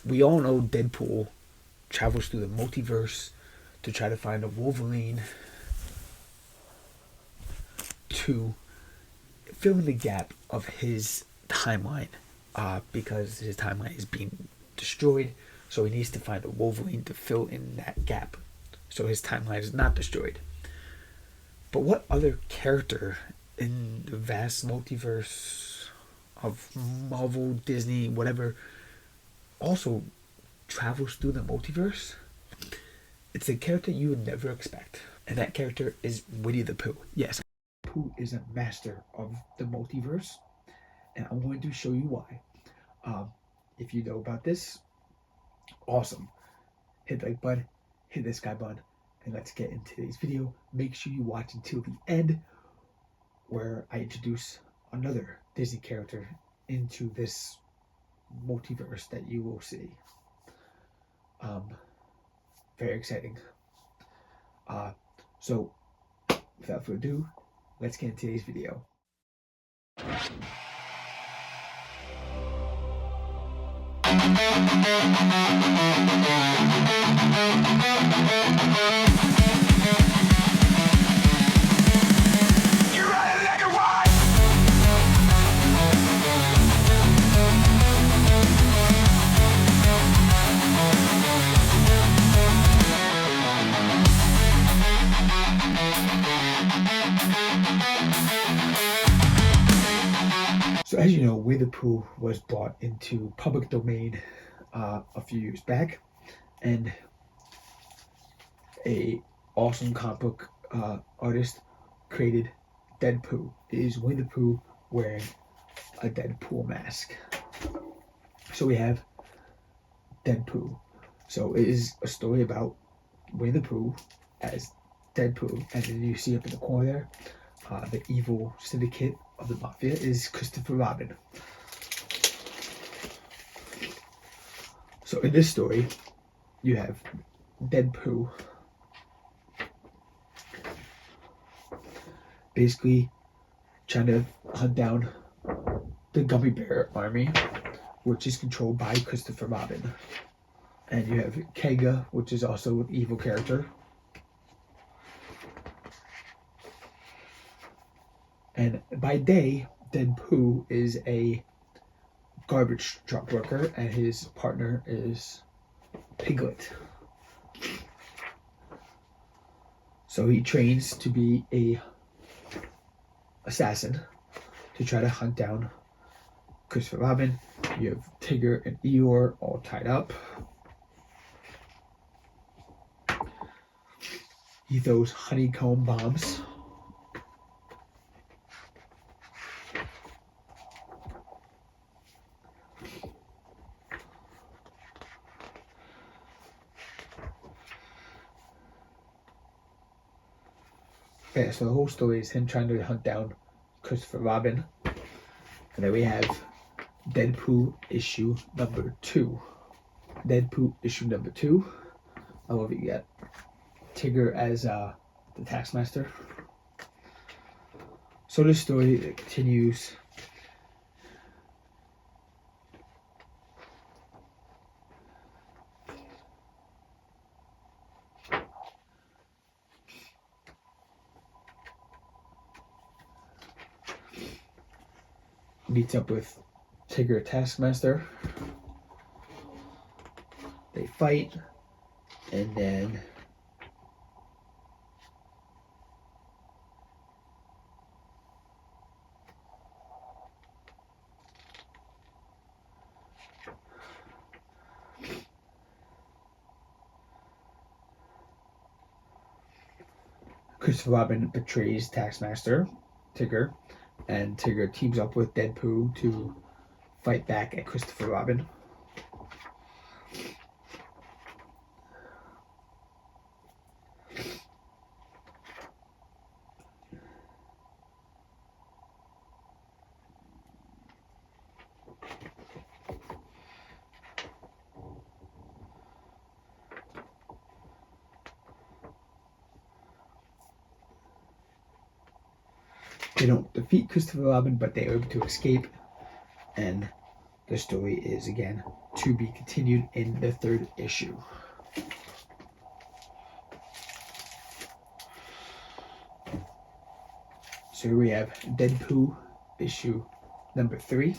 we all know Deadpool travels through the multiverse to try to find a Wolverine to fill in the gap of his timeline, because his timeline is being destroyed, so he needs to find a Wolverine to fill in that gap so his timeline is not destroyed. But what other character in the vast multiverse of Marvel, Disney, whatever, also travels through the multiverse? It's a character you would never expect, and that character is Winnie the Pooh. Yes, Pooh is a master of the multiverse, and I'm going to show you why. If you know about this, awesome. Hit the like button, hit the subscribe button, and let's get into today's video. Make sure you watch until the end, where I introduce another Disney character into this multiverse that you will see. Very exciting. So without further ado, let's get into today's video. So as you know, Winnie the Pooh was brought into public domain a few years back, and a awesome comic book artist created DeadPooh. It is Winnie the Pooh wearing a Deadpool mask. So we have DeadPooh. So it is a story about Winnie the Pooh as DeadPooh, and then you see up in the corner there, the evil syndicate of the mafia is Christopher Robin. So in this story, you have DeadPooh basically trying to hunt down the Gummy Bear Army, which is controlled by Christopher Robin. And you have Kega, which is also an evil character. And by day, DeadPooh is a garbage truck worker, and his partner is Piglet. So he trains to be a assassin to try to hunt down Christopher Robin. You have Tigger and Eeyore all tied up. He throws honeycomb bombs. Yeah, so the whole story is him trying to hunt down Christopher Robin. And then we have DeadPooh issue number 2. DeadPooh issue number 2. I love it. You got Tigger as the Taskmaster. So this story continues. Meets up with Tigger Taskmaster. They fight, and then Christopher Robin betrays Taskmaster, Tigger, and Tigger teams up with DeadPooh to fight back at Christopher Robin. They don't defeat Christopher Robin, but they are able to escape. And the story is again to be continued in the 3rd issue. So here we have Deadpool issue number 3.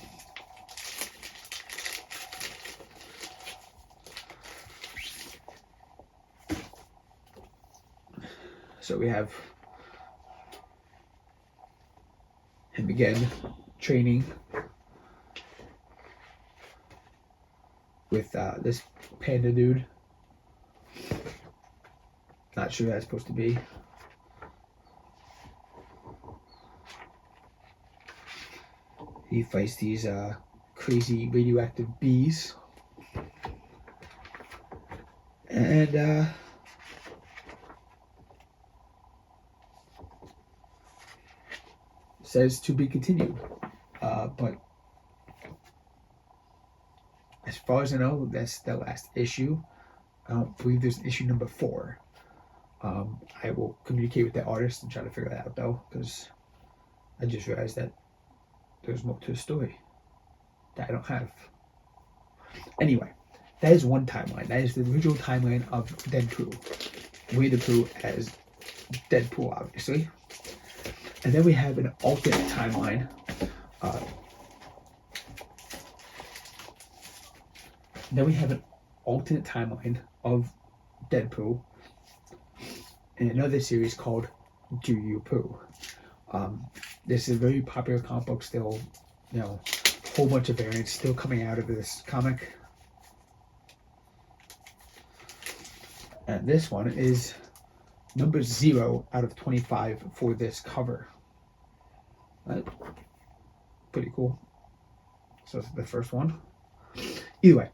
So we have him again training with this panda dude. Not sure who that's supposed to be. He fights these crazy radioactive bees. And says to be continued. But as far as I know, that's the last issue. I don't believe there's issue number 4. I will communicate with the artist and try to figure that out though, because I just realized that there's more to the story that I don't have. Anyway, that is one timeline. That is the original timeline of Deadpool. Winnie the Pooh as Deadpool, obviously. And then we have an alternate timeline. Of Deadpool in another series called DeadPooh. This is a very popular comic book still, you know, a whole bunch of variants still coming out of this comic. And this one is number 0 out of 25 for this cover. Pretty cool. So it's the first one. Either way,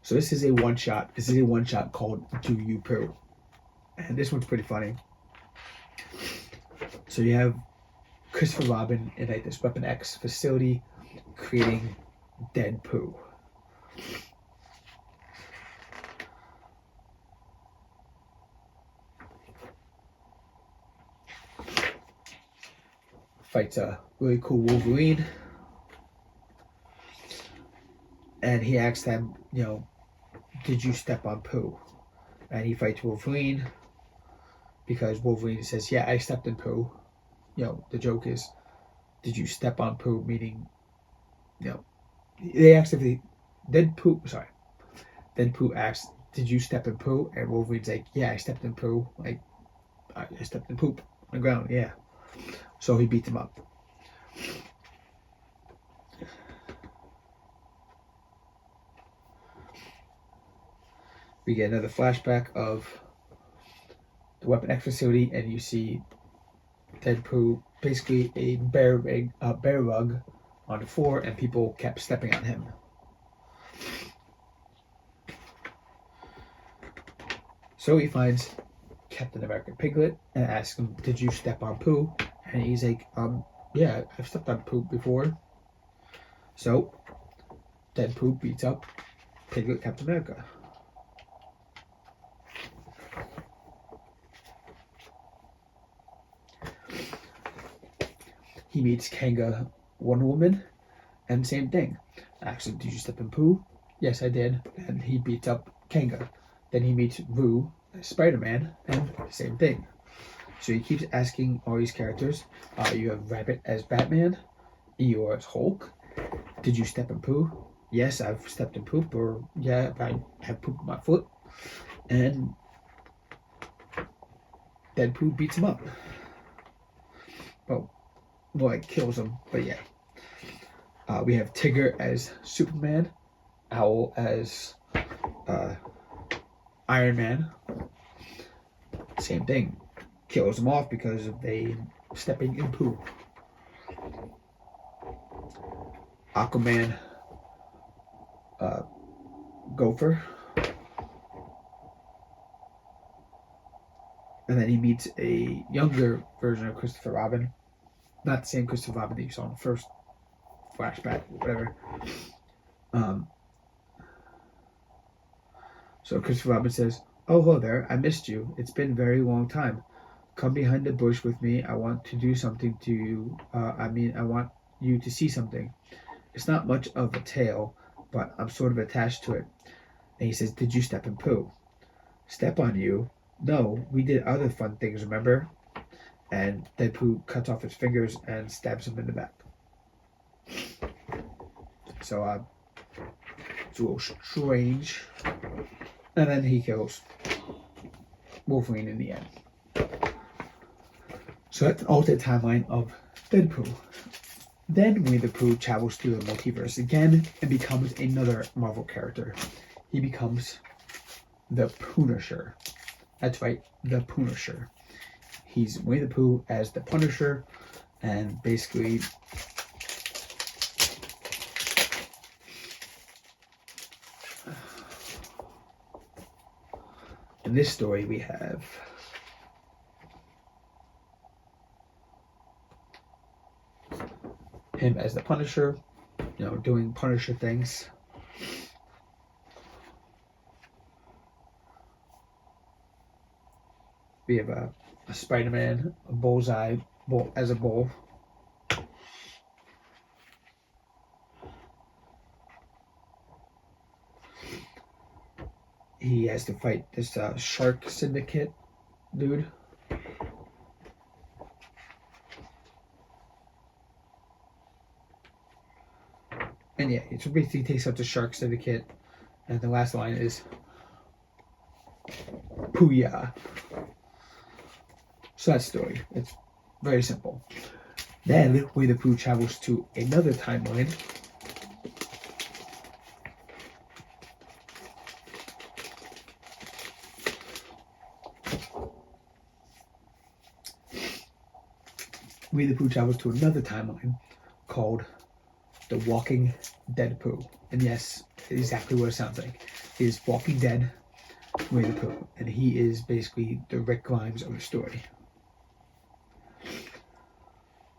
so this is a one-shot. This is a one-shot called DeadPooh. And this one's pretty funny. So you have Christopher Robin in like this Weapon X facility creating DeadPooh. Fights a really cool Wolverine. And he asks them, you know, did you step on Pooh? And he fights Wolverine because Wolverine says, yeah, I stepped in Pooh. You know, the joke is, did you step on Pooh? Meaning, you know, they asked if they, Deadpool asks, did you step in Pooh? And Wolverine's like, yeah, I stepped in Pooh. Like, I stepped in poop on the ground, yeah. So he beats him up. We get another flashback of the Weapon X facility, and you see Deadpool basically a bear rug on the floor, and people kept stepping on him. So he finds Captain America Piglet and asks him, did you step on Pooh? And he's like, yeah, I've stepped on Pooh before. So Deadpool beats up Piglet Captain America. He meets Kanga Wonder Woman, and same thing. Actually, did you step in Pooh? Yes, I did. And he beats up Kanga. Then he meets Rue, Spider-Man, and same thing. So he keeps asking all these characters. You have Rabbit as Batman, Eeyore as Hulk. Did you step in Pooh? Yes, I've stepped in poop, or yeah, I have poop on my foot. And Deadpool beats him up. Well, more like kills him, but yeah. We have Tigger as Superman, Owl as Iron Man. Same thing. Kills them off because of they stepping in Pooh. Aquaman, Gopher. And then he meets a younger version of Christopher Robin. Not the same Christopher Robin that you saw in the first flashback, whatever. So Christopher Robin says, oh, hello there, I missed you. It's been a very long time. Come behind the bush with me. I want to do something to you. I want you to see something. It's not much of a tale, but I'm sort of attached to it. And he says, "Did you step in Pooh?" "Step on you? No, we did other fun things, remember?" And Deadpool cuts off his fingers and stabs him in the back. So it's a little strange. And then he kills Wolverine in the end. So that's an alternate timeline of Deadpool. Then Winnie the Pooh travels through the multiverse again and becomes another Marvel character. He becomes the Punisher. That's right, the Punisher. He's Winnie the Pooh as the Punisher, and basically in this story we have him as the Punisher, doing Punisher things. We have a Spider-Man, a Bullseye as a bull. He has to fight this shark syndicate dude. And yeah, it basically takes out the shark syndicate. And the last line is Pooh-ya. So that's the story. It's very simple. Then Winnie the Pooh travels to another timeline. Winnie the Pooh travels to another timeline called The Walking Deadpool. And yes, exactly what it sounds like. It is Walking Dead Winnie the Pooh. And he is basically the Rick Grimes of the story.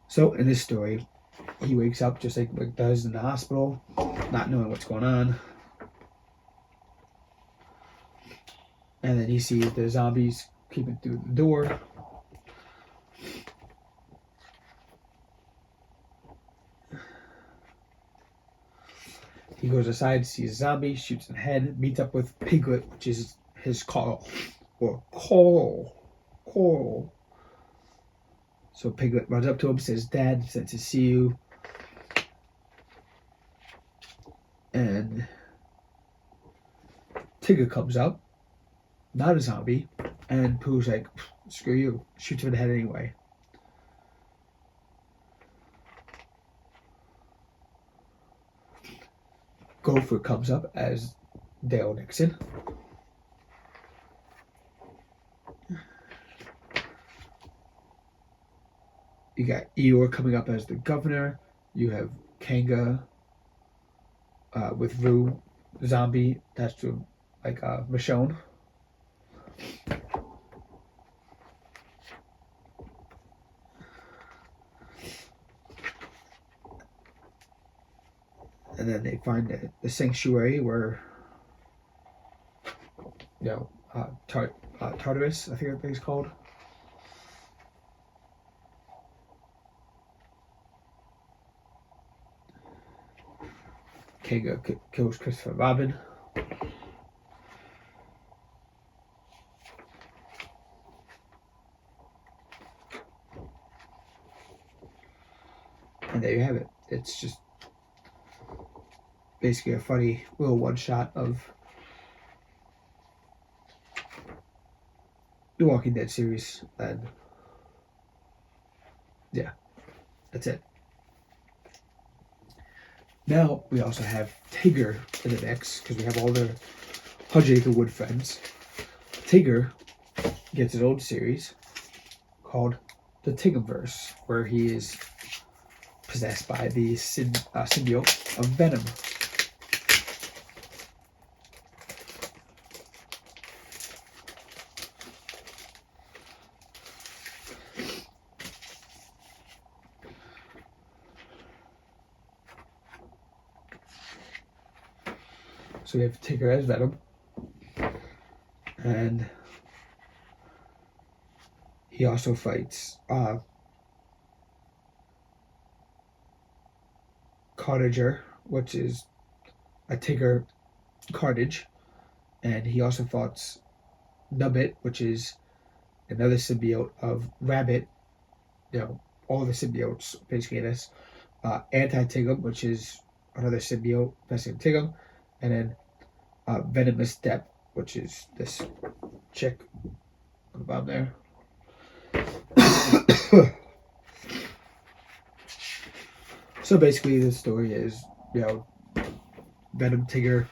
So in this story, he wakes up just like Rick does in the hospital, not knowing what's going on. And then he sees the zombies creeping through the door. He goes aside, sees a zombie, shoots in the head, meets up with Piglet, which is his Carl. Or Coral. So Piglet runs up to him, says, "Dad, sent to see you." And Tigger comes up, not a zombie, and Pooh's like, "Screw you," shoots him in the head anyway. Gopher comes up as Dale Nixon. You got Eeyore coming up as the governor. You have Kanga with Roo, zombie attached to like Michonne. And then they find the sanctuary where, Tartarus, I think it's called. Kanga kills Christopher Robin. And there you have it. It's just basically a funny little one-shot of the Walking Dead series. And yeah, that's it. Now we also have Tigger in the mix because we have all the 100 Acre Wood friends. Tigger gets his own series called the Tiggerverse, where he is possessed by the symbiote of Venom. So we have Tigger as Venom, and he also fights Carnager, which is a Tigger Carnage, And he also fights Nubbit, which is another symbiote of Rabbit. You know, all the symbiotes basically in this. Anti-Tigum, which is another symbiote, basically Tigum. And then Venomous Depth, which is this chick on the bottom there. So basically, the story is, you know, Venom Tigger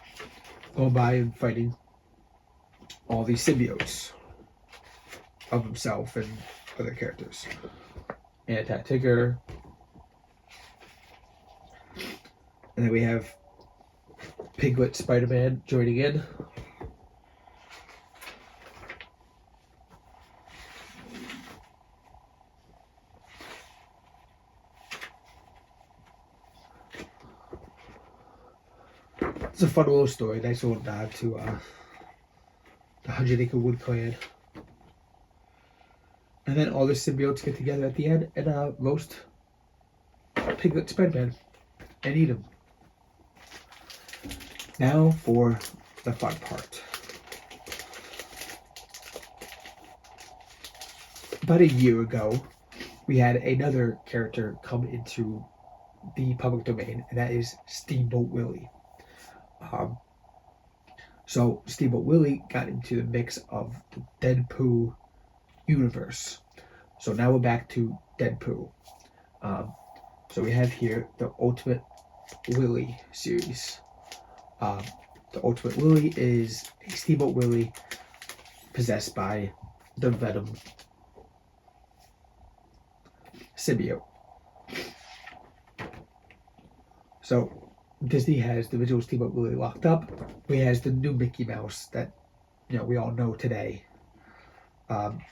going by and fighting all these symbiotes of himself and other characters. Anti-Tigger. And then we have Piglet Spider-Man joining in. It's a fun little story, nice little nod to the 100 Acre Wood Clan. And then all the symbiotes get together at the end and roast Piglet Spider-Man and eat him. Now for the fun part. About a year ago, we had another character come into the public domain, and that is Steamboat Willie. So Steamboat Willie got into the mix of the DeadPooh universe. So now we're back to DeadPooh. So we have here the Ultimate Willie series. The Ultimate Willie is a Steamboat Willie possessed by the Venom symbiote. So Disney has the original Steamboat Willie locked up. We has the new Mickey Mouse that, you know, we all know today. And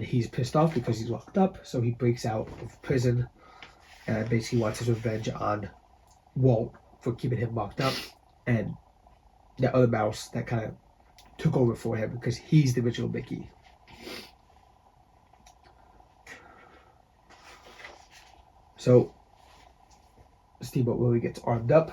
he's pissed off because he's locked up, so he breaks out of prison and basically wants his revenge on Walt for keeping him locked up, and the other mouse that kind of took over for him because he's the original Mickey. So Steamboat Willie gets armed up.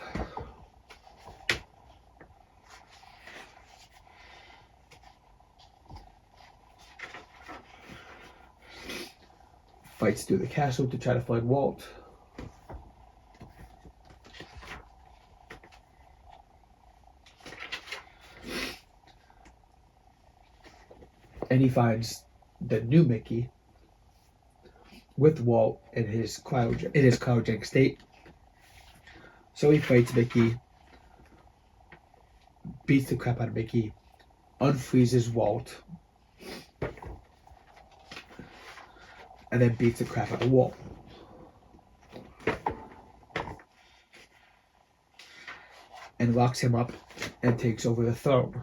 Fights through the castle to try to find Walt. And he finds the new Mickey with Walt in his cryogenic state. So he fights Mickey, beats the crap out of Mickey, unfreezes Walt, and then beats the crap out of Walt. And locks him up and takes over the throne.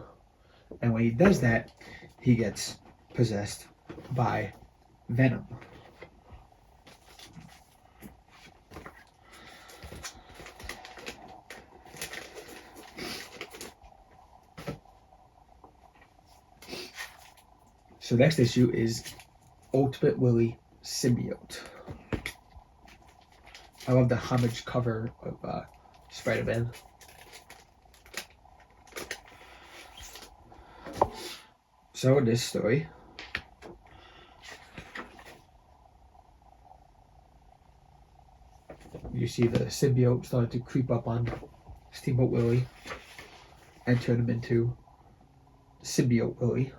And when he does that, he gets possessed by Venom. So next issue is Ultimate Willie Symbiote. I love the homage cover of Spider-Man. So in this story, you see the symbiote starting to creep up on Steamboat Willie and turn him into Symbiote Willie.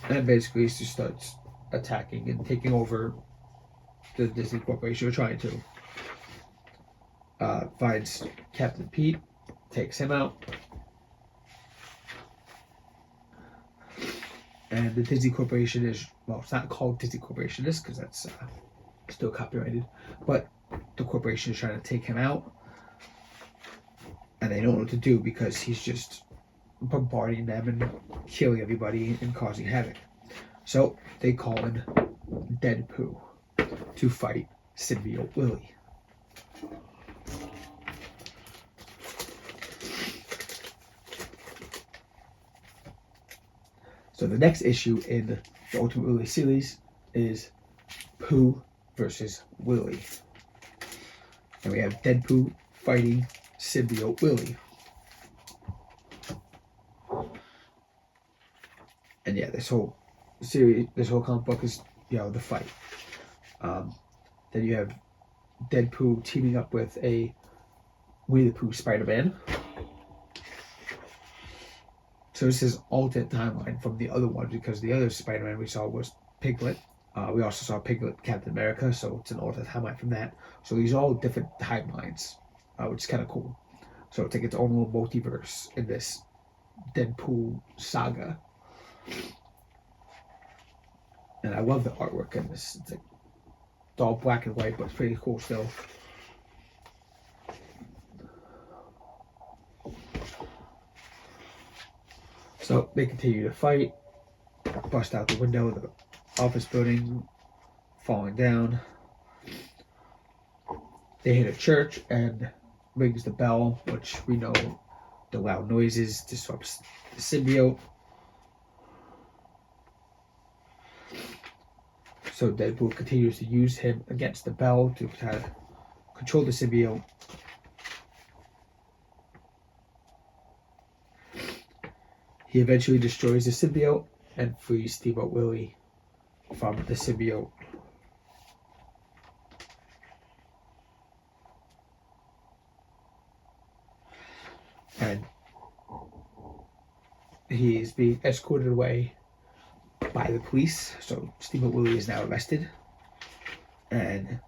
And basically he just starts attacking and taking over the Disney Corporation, or trying to. Finds Captain Pete, takes him out. And the Disney Corporation is, well, it's not called Disney Corporation this because that's still copyrighted, but the corporation is trying to take him out. And they don't know what to do because he's just bombarding them and killing everybody and causing havoc. So they call in DeadPooh to fight Symbiote Willie. So the next issue in the Ultimate Willy series is Pooh versus Willy. And we have Deadpool fighting Symbiote Willy. And yeah, this whole series, this whole comic book is, the fight. Then you have Deadpool teaming up with a Winnie the Pooh Spider-Man. So this is alternate timeline from the other one, because the other Spider-Man we saw was Piglet. We also saw Piglet Captain America, so it's an alternate timeline from that. So these are all different timelines, which is kind of cool. So it's like its own little multiverse in this Deadpool saga. And I love the artwork in this. It's like it's all black and white, but it's pretty cool still. So they continue to fight, bust out the window of the office building, falling down. They hit a church and rings the bell, which we know the loud noises disrupts the symbiote. So Deadpool continues to use him against the bell to kind of control the symbiote. He eventually destroys the symbiote and frees Steamboat Willie from the symbiote. And he is being escorted away by the police. So Steamboat Willie is now arrested. And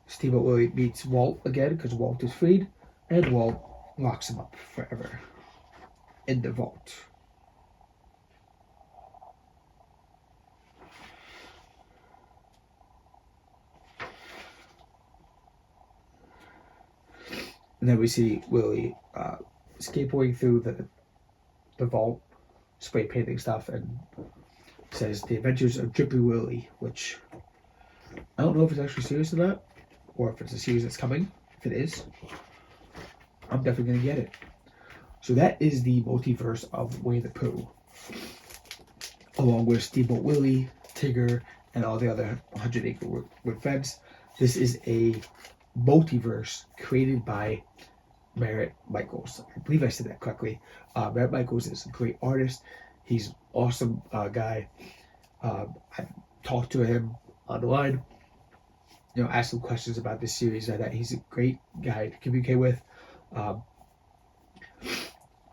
Steamboat Willie meets Walt again because Walt is freed. And Walt locks him up forever in the vault. And then we see Willie skateboarding through the vault, spray painting stuff, and says The Adventures of Drippy Willie, which I don't know if it's actually serious or not, or if it's a series that's coming. If it is, I'm definitely going to get it. So that is the multiverse of Winnie the Pooh, along with Steamboat Willie, Tigger, and all the other 100 Acre Wood Fence. This is a multiverse created by Myrat Michaels. I believe I said that correctly. Myrat Michaels is a great artist. He's an awesome guy. I've talked to him online, asked him questions about this series. That he's a great guy to communicate with. I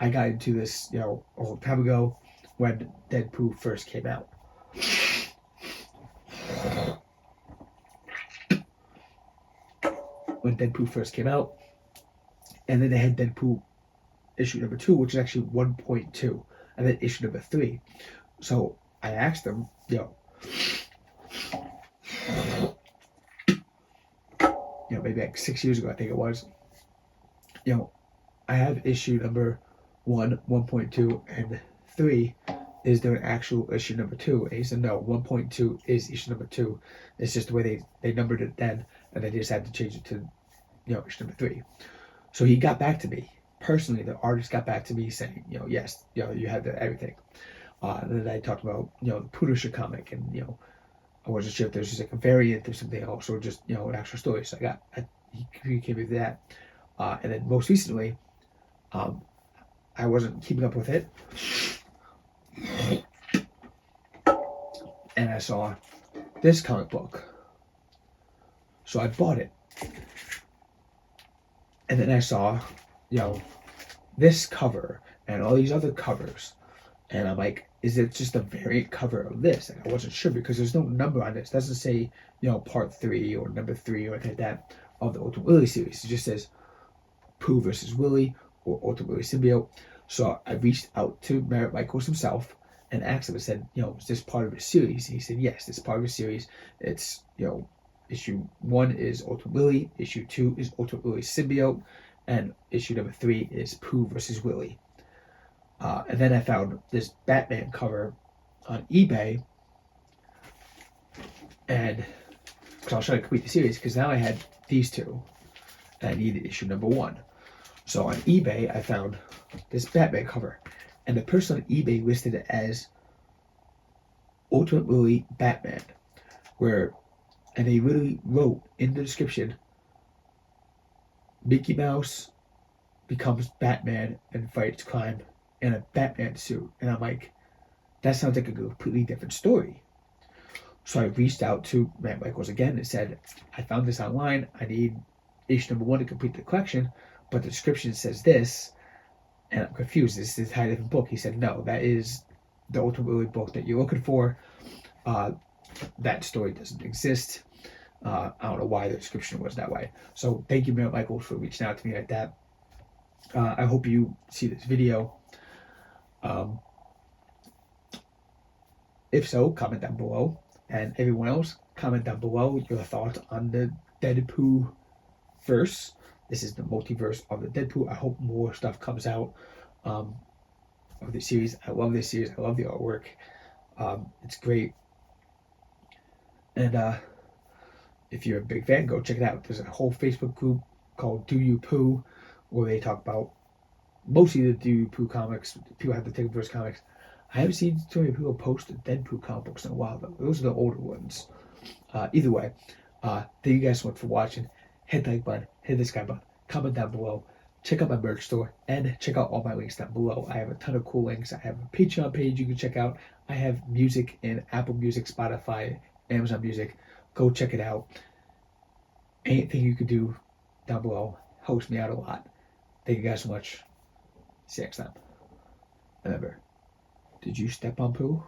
got into this, a long time ago when DeadPooh first came out. When DeadPooh first came out, and then they had DeadPooh issue number 2, which is actually 1.2, and then issue number 3. So I asked them, maybe like 6 years ago, I think it was, I have issue number 1, 1.2, and 3. Is there an actual issue number 2? And he said, no, 1.2 is issue number 2. It's just the way they numbered it then, and they just had to change it to, issue number 3. So he got back to me. Personally, the artist got back to me saying, yes, you had everything. And then I talked about, the Punisher comic, and, I wasn't sure if there's just like a variant or something else, or just, an actual story. So he communicated with that. And then most recently, I wasn't keeping up with it. And I saw this comic book. So I bought it. And then I saw, this cover and all these other covers. And I'm like, is it just a variant cover of this? And I wasn't sure because there's no number on this. It doesn't say, part 3 or number 3 or anything like that of the Ultimate Willy series. It just says Pooh versus Willy or Ultimate Willy Symbiote. So I reached out to Myrat Michaels himself and asked him, I said, is this part of a series? And he said, yes, this is part of a series. It's, issue 1 is Ultimate Willy, issue 2 is Ultimate Willy Symbiote, and issue number 3 is Pooh versus Willy. And then I found this Batman cover on eBay, and because I was trying to complete the series, because now I had these two, and I needed issue number 1. So on eBay, I found this Batman cover, and the person on eBay listed it as ultimately Batman, where, and they literally wrote in the description, Mickey Mouse becomes Batman and fights crime in a Batman suit. And I'm like, that sounds like a completely different story. So I reached out to Matt Michaels again and said, I found this online. I need issue number 1 to complete the collection, but the description says this, and I'm confused. This is a entirely different book. He said, no, that is the Ultimate book that you're looking for. That story doesn't exist. I don't know why the description was that way. So thank you, Matt Michaels, for reaching out to me like that. I hope you see this video. If so, comment down below. And everyone else, comment down below your thoughts on the Deadpool verse. This is the multiverse of the Deadpool. I hope more stuff comes out of the series. I love this series. I love the artwork. It's great. And if you're a big fan, go check it out. There's a whole Facebook group called DeadPooh, where they talk about mostly the DeadPooh comics. People have the Takeoverse comics. I haven't seen too many people post the Deadpool comic books in a while, though. Those are the older ones. Either way, thank you guys so much for watching. Hit the like button, hit the subscribe button, comment down below, check out my merch store, and check out all my links down below. I have a ton of cool links. I have a Patreon page you can check out. I have music in Apple Music, Spotify, Amazon Music. Go check it out. Anything you could do down below helps me out a lot. Thank you guys so much. See you next time. Remember, did you step on Pooh?